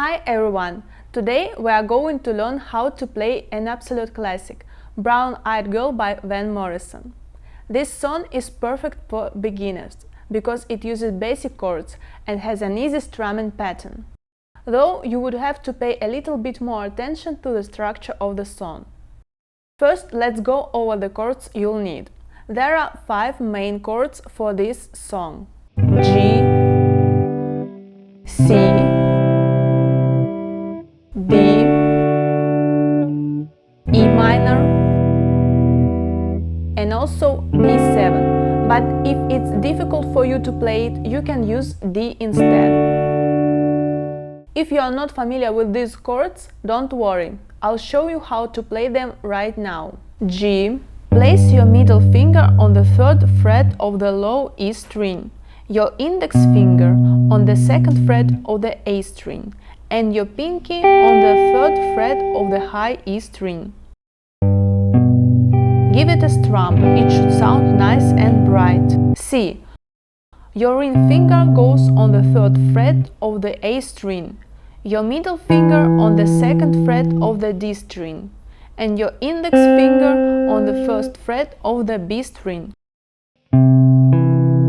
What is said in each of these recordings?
Hi everyone! Today we are going to learn how to play an absolute classic, Brown Eyed Girl by Van Morrison. This song is perfect for beginners because it uses basic chords and has an easy strumming pattern. Though you would have to pay a little bit more attention to the structure of the song. First, let's go over the chords you'll need. There are 5 main chords for this song: G, C, D, E minor, and also B7. But if it's difficult for you to play it, you can use D instead. If you are not familiar with these chords, don't worry, I'll show you how to play them right now. G. Place your middle finger on the 3rd fret of the low E string, your index finger on the 2nd fret of the A string, and your pinky on the 3rd fret of the high E string. Give it a strum, it should sound nice and bright. C. Your ring finger goes on the 3rd fret of the A string, your middle finger on the 2nd fret of the D string, and your index finger on the 1st fret of the B string.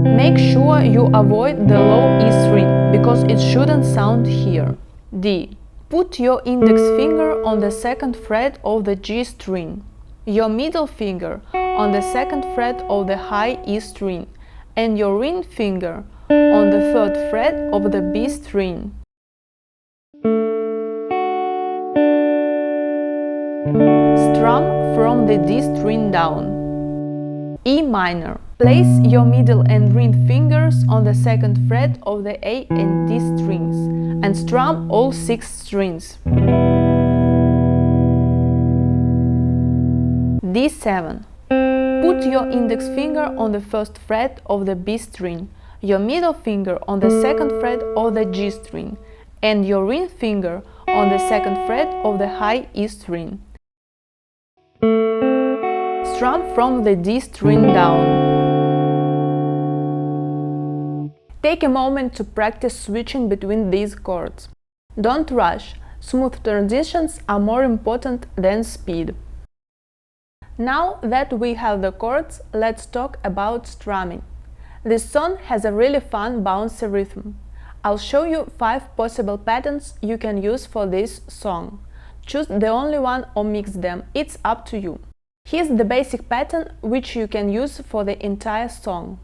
Make sure you avoid the low E string, because it shouldn't sound here. D. Put your index finger on the 2nd fret of the G string, your middle finger on the 2nd fret of the high E string, and your ring finger on the 3rd fret of the B string. Strum from the D string down. E minor. Place your middle and ring fingers on the 2nd fret of the A and D strings and strum all 6 strings. D7. Put your index finger on the 1st fret of the B string, your middle finger on the 2nd fret of the G string, and your ring finger on the 2nd fret of the high E string. Strum from the D string down. Take a moment to practice switching between these chords. Don't rush, smooth transitions are more important than speed. Now that we have the chords, let's talk about strumming. This song has a really fun bouncy rhythm. I'll show you 5 possible patterns you can use for this song. Choose the only one or mix them, it's up to you. Here's the basic pattern which you can use for the entire song.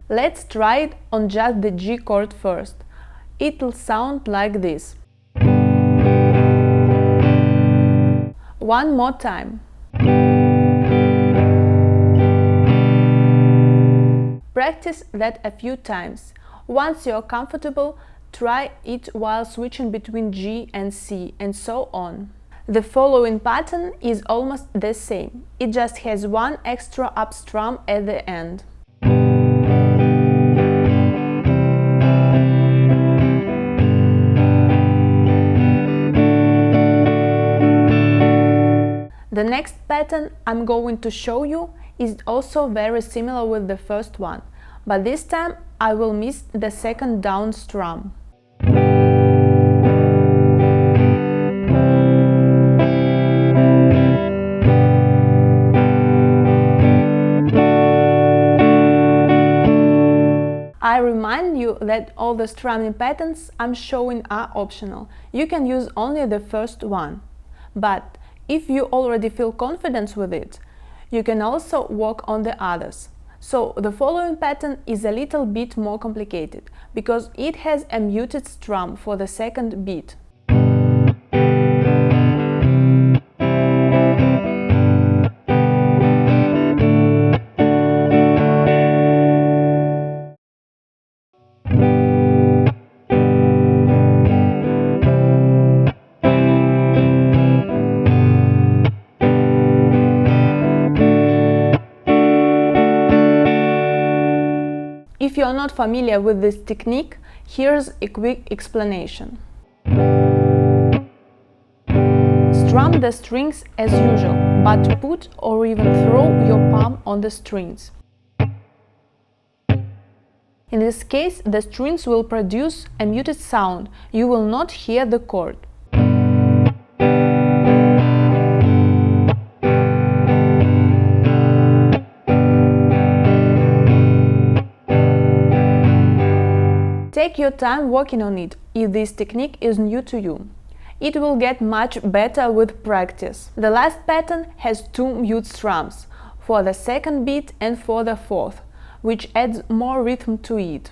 Let's try it on just the G chord first. It'll sound like this. One more time. Practice that a few times. Once you're comfortable, try it while switching between G and C, and so on. The following pattern is almost the same, it just has one extra up strum at the end. The next pattern I'm going to show you is also very similar with the first one, but this time I will miss the 2nd down strum. I remind you that all the strumming patterns I'm showing are optional. You can use only the first one. But if you already feel confident with it, you can also work on the others. So the following pattern is a little bit more complicated, because it has a muted strum for the 2nd beat. If you are not familiar with this technique, here's a quick explanation. Strum the strings as usual, but put or even throw your palm on the strings. In this case, the strings will produce a muted sound, you will not hear the chord. Take your time working on it, if this technique is new to you. It will get much better with practice. The last pattern has two mute strums, for the second beat and for the fourth, which adds more rhythm to it.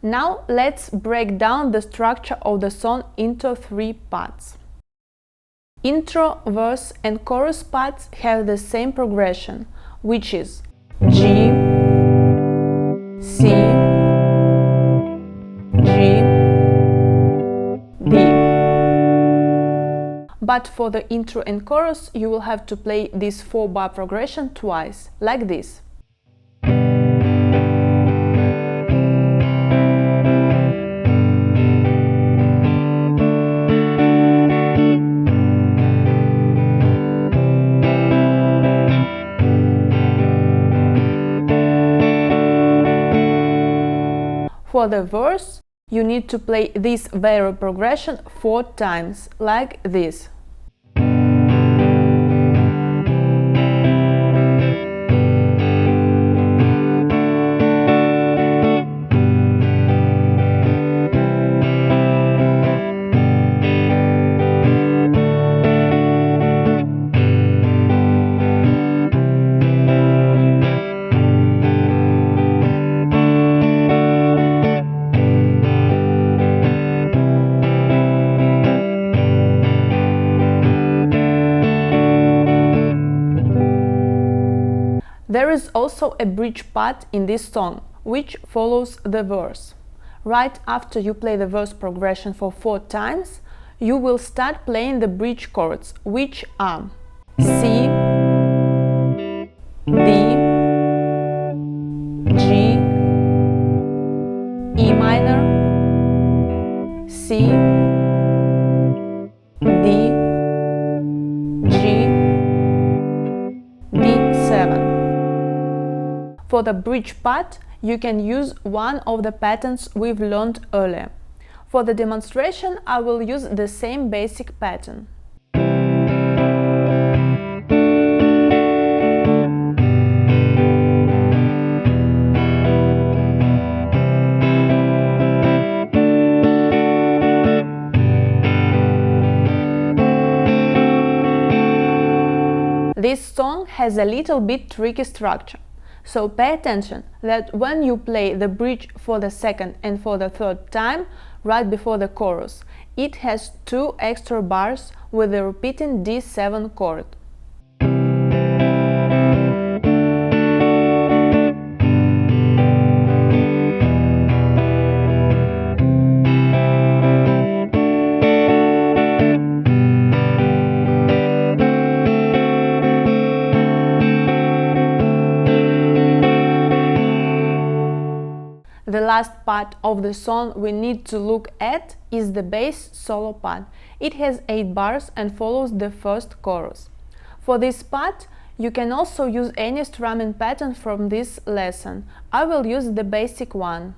Now let's break down the structure of the song into three parts. Intro, verse and chorus parts have the same progression, which is G, C, G, D. But for the intro and chorus you will have to play this 4-bar progression twice, like this. For the verse, you need to play this very progression 4 times, like this. There is also a bridge part in this song, which follows the verse. Right after you play the verse progression for 4 times, you will start playing the bridge chords, which are C, D, G, E minor, C, D, G, D7. For the bridge part, you can use one of the patterns we've learned earlier. For the demonstration, I will use the same basic pattern. This song has a little bit tricky structure. So pay attention that when you play the bridge for the second and for the third time, right before the chorus, it has 2 extra bars with the repeating D7 chord. The last part of the song we need to look at is the bass solo part. It has 8 bars and follows the first chorus. For this part, you can also use any strumming pattern from this lesson. I will use the basic one.